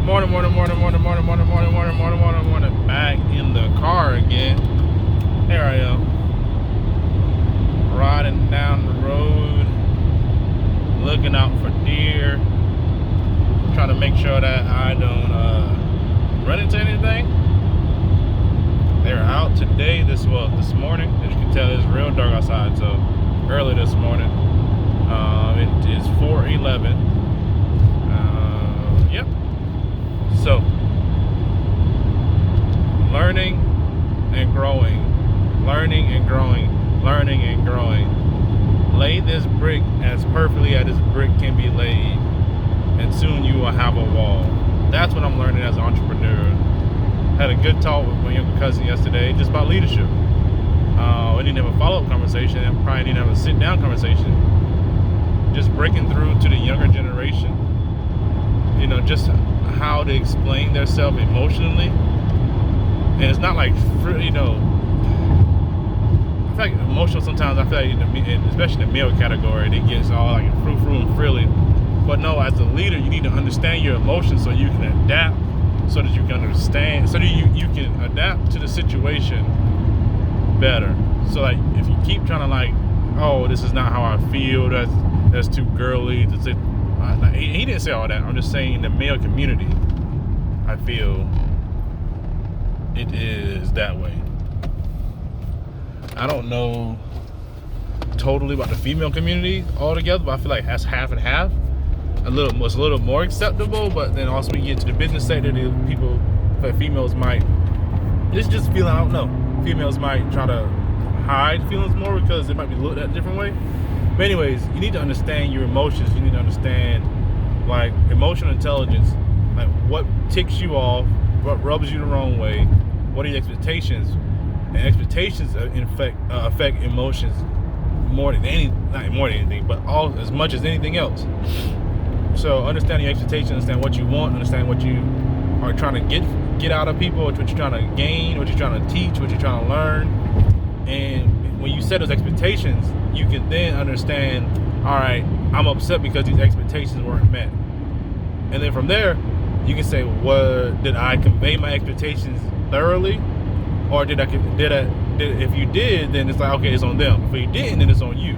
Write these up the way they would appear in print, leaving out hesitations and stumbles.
Morning. Back in the car again. Here I am, riding down the road, looking out for deer, trying to make sure that I don't run into anything. They're out today, this morning. As you can tell, it's real dark outside, so early this morning. It is 4:11. Yep. So, learning and growing. Lay this brick as perfectly as this brick can be laid, and soon you will have a wall. That's what I'm learning as an entrepreneur. Had a good talk with my younger cousin yesterday, just about leadership. We didn't have a follow-up conversation, and probably didn't have a sit-down conversation. Just breaking through to the younger generation. Just how to explain themselves emotionally. And it's not like, I feel like emotional sometimes, I feel like, especially in the male category, it gets all like frou and frilly. But no, as a leader, you need to understand your emotions so you can adapt, so that you can understand, so that you can adapt to the situation better. So like, if you keep trying to like, oh, this is not how I feel, that's too girly, he didn't say all that. I'm just saying, in the male community, I feel it is that way. I don't know totally about the female community altogether, but I feel like that's half and half. It's a little more acceptable, but then also we get to the business sector, the people, like females might, it's just feeling, I don't know, females might try to hide feelings more because it might be looked at a different way. But anyways, you need to understand your emotions. You need to understand like emotional intelligence, like what ticks you off, what rubs you the wrong way, what are your expectations, and expectations affect emotions more than anything, but as much as anything else. So understanding your expectations, understand what you want, understand what you are trying to get out of people, what you're trying to gain, what you're trying to teach, what you're trying to learn. And when you set those expectations, you can then understand, all right, I'm upset because these expectations weren't met. And then from there, you can say, well, did I convey my expectations thoroughly? Or did I, if you did, then it's like, okay, it's on them. If you didn't, then it's on you.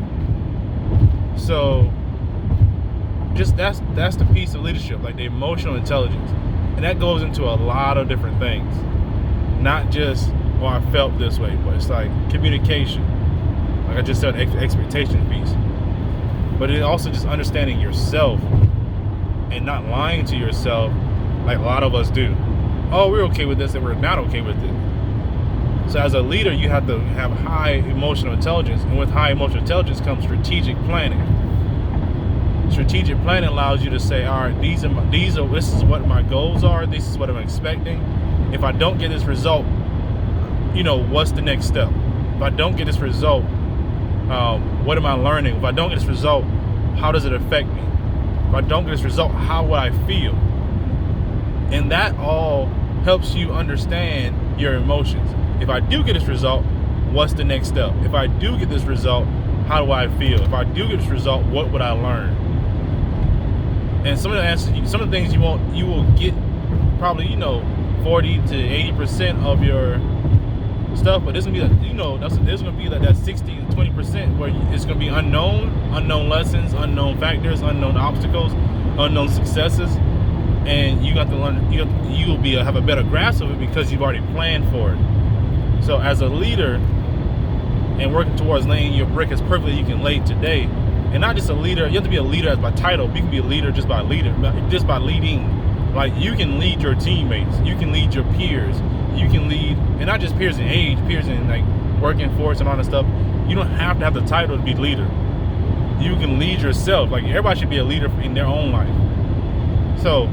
So just that's the piece of leadership, like the emotional intelligence. And that goes into a lot of different things. Not just, oh, I felt this way, but it's like communication. Like I just said, expectation piece. But it also just understanding yourself and not lying to yourself like a lot of us do. Oh, we're okay with this and we're not okay with it. So as a leader, you have to have high emotional intelligence, and with high emotional intelligence comes strategic planning. Strategic planning allows you to say, all right, this is what my goals are, this is what I'm expecting. If I don't get this result, what's the next step? If I don't get this result, what am I learning? If I don't get this result, how does it affect me? If I don't get this result, how will I feel? And that all helps you understand your emotions. If I do get this result, what's the next step? If I do get this result, how do I feel? If I do get this result, what would I learn? And some of the answers, some of the things you will get probably, 40 to 80% of your stuff, but there's gonna be there's gonna be like that 60 to 20% where it's gonna be unknown lessons, unknown factors, unknown obstacles, unknown successes, and you got to learn. You'll have a better grasp of it because you've already planned for it. So as a leader, and working towards laying your brick as perfectly you can lay today, and not just a leader. You have to be a leader as by title. You can be a leader just by leading. Like you can lead your teammates, you can lead your peers, you can lead, and not just peers in age, peers in like working force and all that stuff. You don't have to have the title to be leader. You can lead yourself. Like everybody should be a leader in their own life. So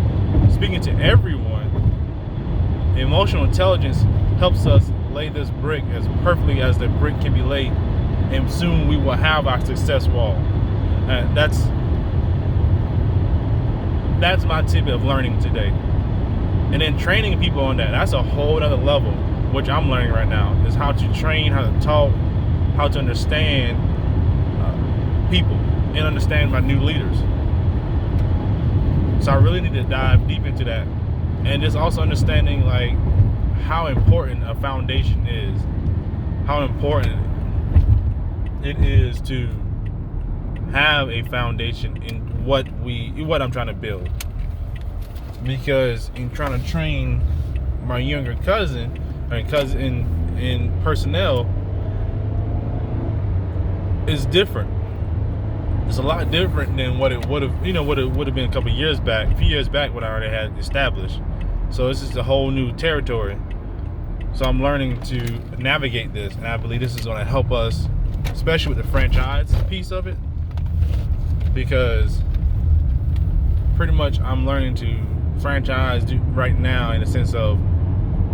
speaking to everyone, emotional intelligence helps us lay this brick as perfectly as the brick can be laid, and soon we will have our success wall. That's my tidbit of learning today. And then training people on that's a whole other level, which I'm learning right now, is how to train, how to talk, how to understand people and understand my new leaders. So I really need to dive deep into that and just also understanding like how important a foundation is, how important it is to have a foundation in what I'm trying to build. Because in trying to train my younger cousin in personnel is different. It's a lot different than what it would have been a few years back when I already had established. So this is a whole new territory. So I'm learning to navigate this, and I believe this is going to help us, especially with the franchise piece of it, because pretty much I'm learning to franchise right now in the sense of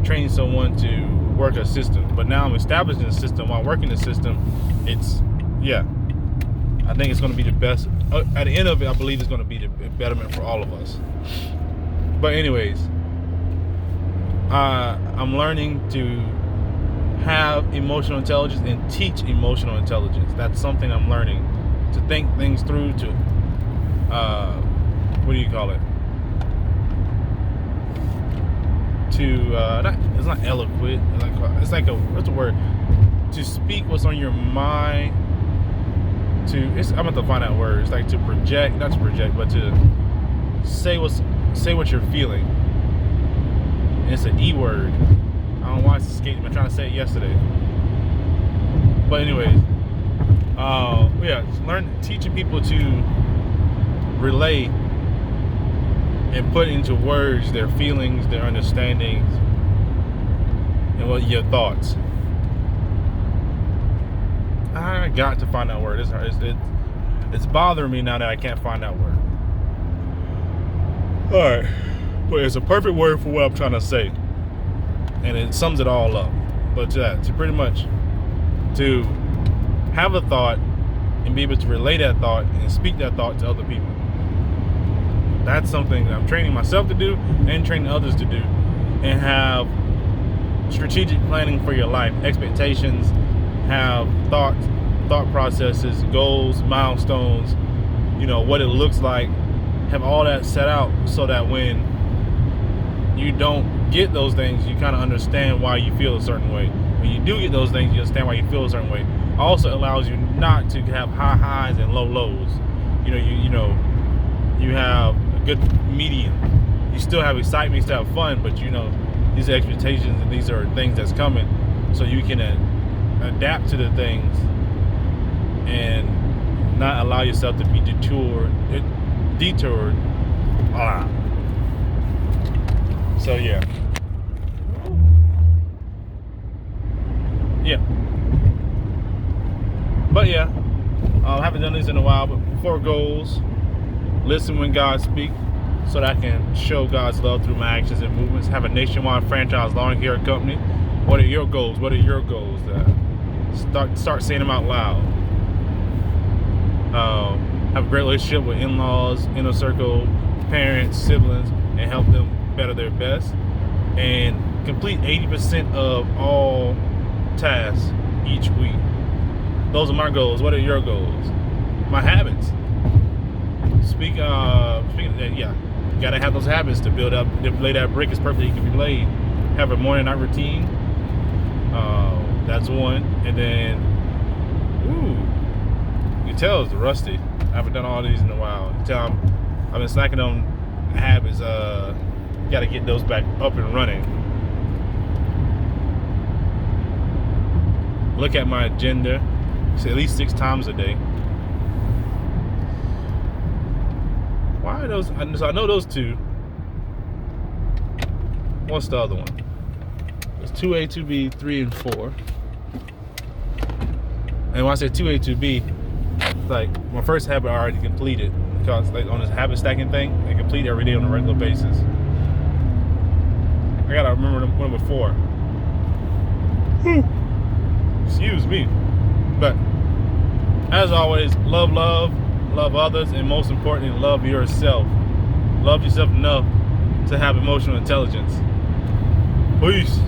training someone to work a system. But now I'm establishing a system. While working the system, I think it's going to be the best. At the end of it, I believe it's going to be the betterment for all of us. But anyways, I'm learning to have emotional intelligence and teach emotional intelligence. That's something I'm learning, to think things through, to what do you call it? It's not eloquent. It's like what's the word? To speak what's on your mind. I'm about to find that word. It's like to project, not to project, but to say what you're feeling. And it's an E word. I don't know why it's escaping me. I'm trying to say it yesterday. But anyways, teaching people to relate and put into words their feelings, their understandings, and your thoughts. I got to find that word. It's bothering me now that I can't find that word. Alright. But it's a perfect word for what I'm trying to say. And it sums it all up. But to pretty much to have a thought and be able to relay that thought and speak that thought to other people. That's something that I'm training myself to do and training others to do. And have strategic planning for your life, expectations, have thought processes, goals, milestones, what it looks like, have all that set out so that when you don't get those things, you kind of understand why you feel a certain way. When you do get those things, you understand why you feel a certain way. Also allows you not to have high highs and low lows. You have a good medium. You still have excitement, you still have fun, but these are expectations and these are things that's coming, so you can adapt to the things and not allow yourself to be detoured. So yeah. But I haven't done this in a while. But 4 goals: listen when God speaks, so that I can show God's love through my actions and movements. Have a nationwide franchise lawn care company. What are your goals? Start saying them out loud. Have a great relationship with in-laws, inner circle, parents, siblings, and help them better their best. And complete 80% of all tasks each week. Those are my goals. What are your goals? My habits. Speaking of that, you gotta have those habits to build up. To lay that brick as perfectly can be laid. Have a morning night routine. That's one. And then, you can tell it's rusty. I haven't done all these in a while. You can tell I've been slacking on habits. Got to get those back up and running. Look at my agenda at least 6 times a day. Why are those? So I know those 2. What's the other one? There's 2A, 2B, 3, and 4. And when I say 2A, 2B, it's like my first habit I already completed, because like on this habit stacking thing, I complete every day on a regular basis. I gotta remember number 4. Excuse me. But as always, love others, and most importantly, love yourself. Love yourself enough to have emotional intelligence. Peace.